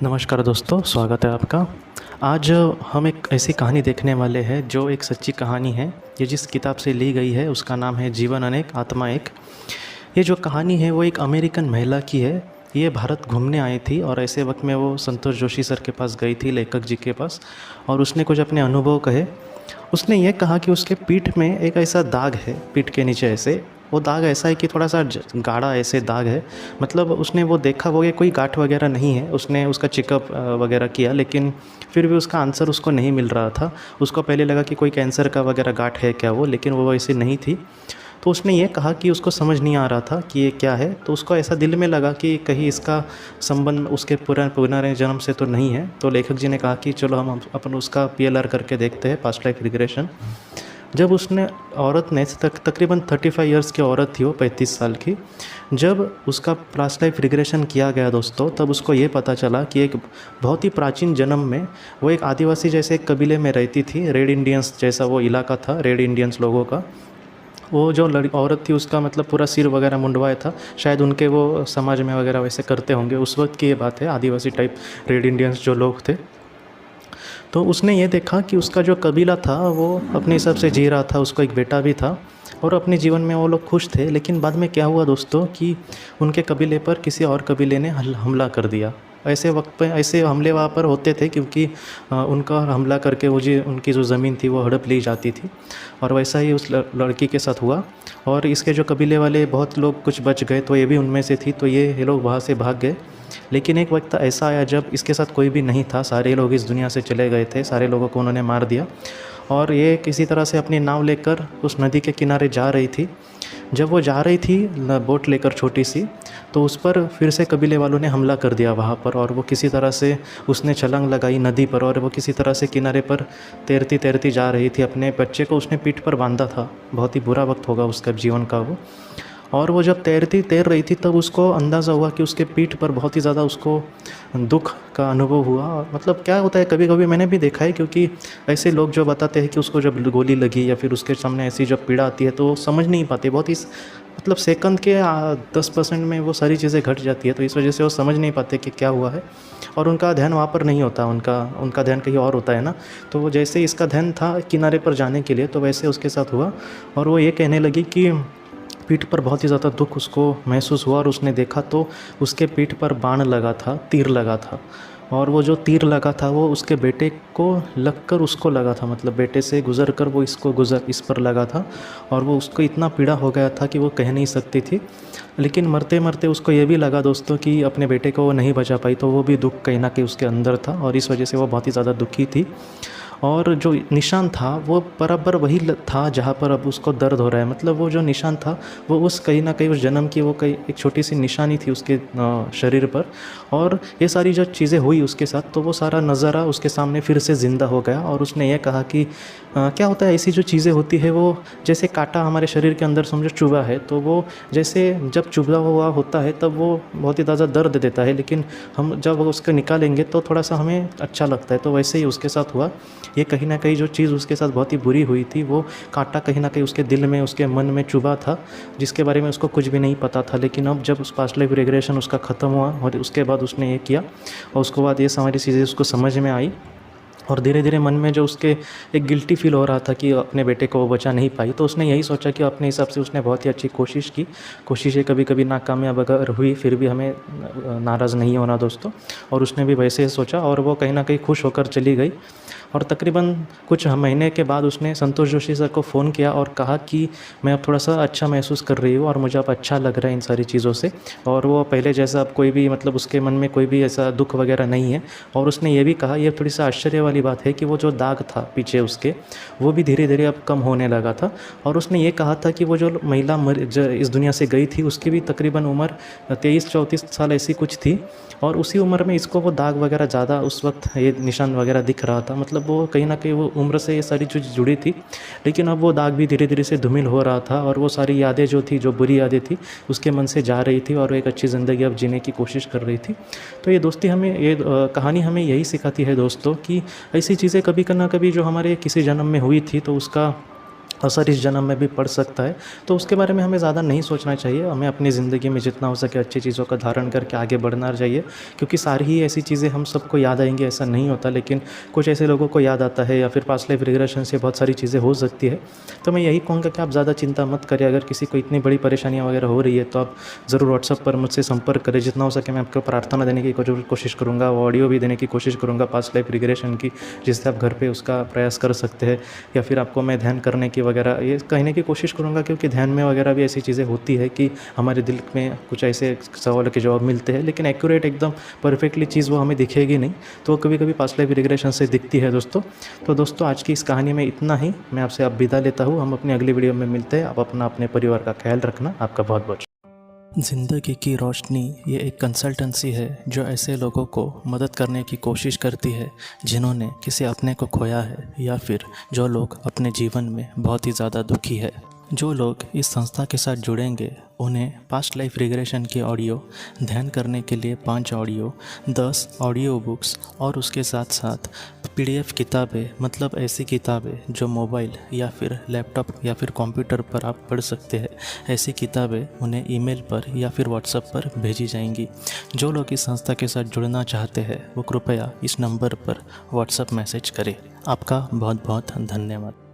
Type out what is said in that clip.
नमस्कार दोस्तों, स्वागत है आपका। आज हम एक ऐसी कहानी देखने वाले हैं जो एक सच्ची कहानी है। ये जिस किताब से ली गई है उसका नाम है जीवन अनेक आत्मा एक। ये जो कहानी है वो एक अमेरिकन महिला की है। ये भारत घूमने आई थी और ऐसे वक्त में वो संतोष जोशी सर के पास गई थी, लेखक जी के पास, और उसने कुछ अपने अनुभव कहे। उसने ये कहा कि उसके पीठ में एक ऐसा दाग है, पीठ के नीचे ऐसे वो दाग ऐसा है कि थोड़ा सा गाढ़ा ऐसे दाग है। मतलब उसने वो देखा, वो ये कोई गांठ वगैरह नहीं है। उसने उसका चेकअप वगैरह किया, लेकिन फिर भी उसका आंसर उसको नहीं मिल रहा था। उसको पहले लगा कि कोई कैंसर का वगैरह गांठ है क्या वो, लेकिन वो ऐसी नहीं थी। तो उसने ये कहा कि उसको समझ नहीं आ रहा था कि ये क्या है। तो उसको ऐसा दिल में लगा कि कहीं इसका संबंध उसके पुनर्जन्म से तो नहीं है। तो लेखक जी ने कहा कि चलो हम अपन उसका PLR करके देखते हैं, पास्ट लाइफ रिग्रेशन। जब उसने औरत ने तकरीबन 35 इयर्स की औरत थी, वो 35 साल की। जब उसका पास्ट लाइफ रिग्रेशन किया गया दोस्तों, तब उसको ये पता चला कि एक बहुत ही प्राचीन जन्म में वो एक आदिवासी जैसे एक कबीले में रहती थी। रेड इंडियंस जैसा वो इलाका था, रेड इंडियंस लोगों का। वो जो औरत थी उसका मतलब पूरा सिर वगैरह मुंडवाया था। शायद उनके वो समाज में वगैरह वैसे करते होंगे, उस वक्त की ये बात है। आदिवासी टाइप रेड इंडियंस जो लोग थे। तो उसने ये देखा कि उसका जो कबीला था वो अपने हिसाब से जी रहा था। उसको एक बेटा भी था और अपने जीवन में वो लोग खुश थे। लेकिन बाद में क्या हुआ दोस्तों कि उनके कबीले पर किसी और कबीले ने हमला कर दिया। ऐसे वक्त पे ऐसे हमले वहाँ पर होते थे क्योंकि उनका हमला करके वो जी उनकी जो ज़मीन थी वो हड़प ली जाती थी। और वैसा ही उस लड़की के साथ हुआ। और इसके जो कबीले वाले बहुत लोग कुछ बच गए, तो ये भी उनमें से थी। तो ये लोग वहाँ से भाग गए। लेकिन एक वक्त ऐसा आया जब इसके साथ कोई भी नहीं था। सारे लोग इस दुनिया से चले गए थे, सारे लोगों को उन्होंने मार दिया। और ये किसी तरह से अपनी नाव लेकर उस नदी के किनारे जा रही थी। जब वो जा रही थी बोट लेकर छोटी सी, तो उस पर फिर से कबीले वालों ने हमला कर दिया वहाँ पर। और वो किसी तरह से उसने छलांग लगाई नदी पर, और वो किसी तरह से किनारे पर तैरती तैरती जा रही थी। अपने बच्चे को उसने पीठ पर बांधा था। बहुत ही बुरा वक्त होगा उसका जीवन का वो। और वो जब तैर रही थी तब उसको अंदाज़ा हुआ कि उसके पीठ पर बहुत ही ज़्यादा उसको दुख का अनुभव हुआ। और मतलब क्या होता है, कभी कभी मैंने भी देखा है, क्योंकि ऐसे लोग जो बताते हैं कि उसको जब गोली लगी या फिर उसके सामने ऐसी जब पीड़ा आती है तो समझ नहीं पाते। बहुत ही मतलब सेकंड के 10% में वो सारी चीज़ें घट जाती है। तो इस वजह से वो समझ नहीं पाते कि क्या हुआ है, और उनका ध्यान वहाँ पर नहीं होता। उनका ध्यान कहीं और होता है ना। तो वो जैसे इसका ध्यान था किनारे पर जाने के लिए, तो वैसे उसके साथ हुआ। और वो ये कहने लगी कि पीठ पर बहुत ही ज़्यादा दुख उसको महसूस हुआ। और उसने देखा तो उसके पीठ पर बाण लगा था, तीर लगा था। और वो जो तीर लगा था वो उसके बेटे को लगकर उसको लगा था। मतलब बेटे से गुज़र कर वो इस पर लगा था। और वो उसको इतना पीड़ा हो गया था कि वो कह नहीं सकती थी। लेकिन मरते मरते उसको ये भी लगा दोस्तों कि अपने बेटे को वो नहीं बचा पाई। तो वो भी दुख कहीं ना कहीं उसके अंदर था, और इस वजह से वो बहुत ही ज़्यादा दुखी थी। और जो निशान था वो बराबर वही था जहाँ पर अब उसको दर्द हो रहा है। मतलब वो जो निशान था वो उस कहीं ना कहीं उस जन्म की वो कहीं एक छोटी सी निशानी थी उसके शरीर पर। और ये सारी जो चीज़ें हुई उसके साथ, तो वो सारा नज़ारा उसके सामने फिर से ज़िंदा हो गया। और उसने ये कहा कि क्या होता है, ऐसी जो चीज़ें होती है वो जैसे कांटा हमारे शरीर के अंदर समझो चुभा है, तो वो जैसे जब चुभा हुआ होता है तब वो बहुत ही ज़्यादा दर्द देता है, लेकिन हम जब उसको निकालेंगे तो थोड़ा सा हमें अच्छा लगता है। तो वैसे ही उसके साथ हुआ। ये कहीं ना कहीं जो चीज़ उसके साथ बहुत ही बुरी हुई थी, वो कांटा कहीं ना कहीं उसके दिल में, उसके मन में चुभा था, जिसके बारे में उसको कुछ भी नहीं पता था। लेकिन अब जब उस पास्ट लाइफ रिग्रेशन उसका ख़त्म हुआ और उसके बाद उसने ये किया, और उसके बाद ये सारी चीज़ें उसको समझ में आई। और धीरे धीरे मन में जो उसके एक गिल्टी फील हो रहा था कि अपने बेटे को वो बचा नहीं पाई, तो उसने यही सोचा कि अपने हिसाब से उसने बहुत ही अच्छी कोशिश की। कोशिशें कभी कभी नाकामयाब अगर हुई, फिर भी हमें नाराज़ नहीं होना दोस्तों। और उसने भी वैसे ही सोचा, और वो कहीं ना कहीं खुश होकर चली गई। और तकरीबन कुछ महीने के बाद उसने संतोष जोशी सर को फ़ोन किया और कहा कि मैं अब थोड़ा सा अच्छा महसूस कर रही हूँ और मुझे अब अच्छा लग रहा है इन सारी चीज़ों से। और वो पहले जैसा अब कोई भी मतलब उसके मन में कोई भी ऐसा दुख वगैरह नहीं है। और उसने ये भी कहा, ये थोड़ी सा आश्चर्य वाली बात है कि वो जो दाग था पीछे उसके, वो भी धीरे धीरे अब कम होने लगा था। और उसने ये कहा था कि वो जो महिला इस दुनिया से गई थी उसकी भी तकरीबन उम्र 23-34 साल ऐसी कुछ थी। और उसी उम्र में इसको वो दाग वगैरह ज़्यादा उस वक्त ये निशान वगैरह दिख रहा था। मतलब वो कहीं ना कहीं वो उम्र से ये सारी चीज़ जुड़ी थी। लेकिन अब वो दाग भी धीरे धीरे से धूमिल हो रहा था, और वो सारी यादें जो थी, जो बुरी यादें थी, उसके मन से जा रही थी, और एक अच्छी ज़िंदगी अब जीने की कोशिश कर रही थी। तो ये दोस्ती हमें ये कहानी हमें यही सिखाती है दोस्तों कि ऐसी चीज़ें कभी ना कभी जो हमारे किसी जन्म में हुई थी, तो उसका असर इस जन्म में भी पड़ सकता है। तो उसके बारे में हमें ज़्यादा नहीं सोचना चाहिए, हमें अपनी ज़िंदगी में जितना हो सके अच्छी चीज़ों का धारण करके आगे बढ़ना चाहिए, क्योंकि सारी ही ऐसी चीज़ें हम सबको याद आएंगी ऐसा नहीं होता, लेकिन कुछ ऐसे लोगों को याद आता है, या फिर पास्ट लाइफ रिग्रेशन से बहुत सारी चीज़ें हो सकती है। तो मैं यही कहूँगा कि आप ज़्यादा चिंता मत करिए। अगर किसी को इतनी बड़ी परेशानियाँ वगैरह हो रही है तो आप ज़रूर व्हाट्सअप पर मुझसे संपर्क करें। जितना हो सके मैं आपको प्रार्थना देने की जरूर कोशिश करूँगा, ऑडियो भी देने की कोशिश करूँगा पास्ट लाइफ रिग्रेशन की, जिससे आप घर पे उसका प्रयास कर सकते हैं। या फिर आपको मैं ध्यान करने की वगैरह ये कहने की कोशिश करूँगा, क्योंकि ध्यान में वगैरह भी ऐसी चीज़ें होती है कि हमारे दिल में कुछ ऐसे सवालों के जवाब मिलते हैं, लेकिन एक्यूरेट एकदम परफेक्टली चीज़ वो हमें दिखेगी नहीं, तो कभी कभी पास्ट लाइफ रिग्रेशन से दिखती है दोस्तों। तो दोस्तों आज की इस कहानी में इतना ही, मैं आपसे अब विदा लेता हूँ। हम अपनी अगली वीडियो में मिलते हैं। आप अपना अपने परिवार का ख्याल रखना। आपका बहुत बहुत ज़िंदगी की रोशनी ये एक कंसल्टेंसी है जो ऐसे लोगों को मदद करने की कोशिश करती है जिन्होंने किसी अपने को खोया है, या फिर जो लोग अपने जीवन में बहुत ही ज़्यादा दुखी है। जो लोग इस संस्था के साथ जुड़ेंगे उन्हें पास्ट लाइफ रिग्रेशन की ऑडियो, ध्यान करने के लिए 5 ऑडियो, 10 ऑडियो बुक्स और उसके साथ साथ PDF किताबें, मतलब ऐसी किताबें जो मोबाइल या फिर लैपटॉप या फिर कंप्यूटर पर आप पढ़ सकते हैं, ऐसी किताबें उन्हें ईमेल पर या फिर व्हाट्सएप पर भेजी जाएंगी। जो लोग इस संस्था के साथ जुड़ना चाहते हैं वो कृपया इस नंबर पर व्हाट्सएप मैसेज करें। आपका बहुत बहुत धन्यवाद।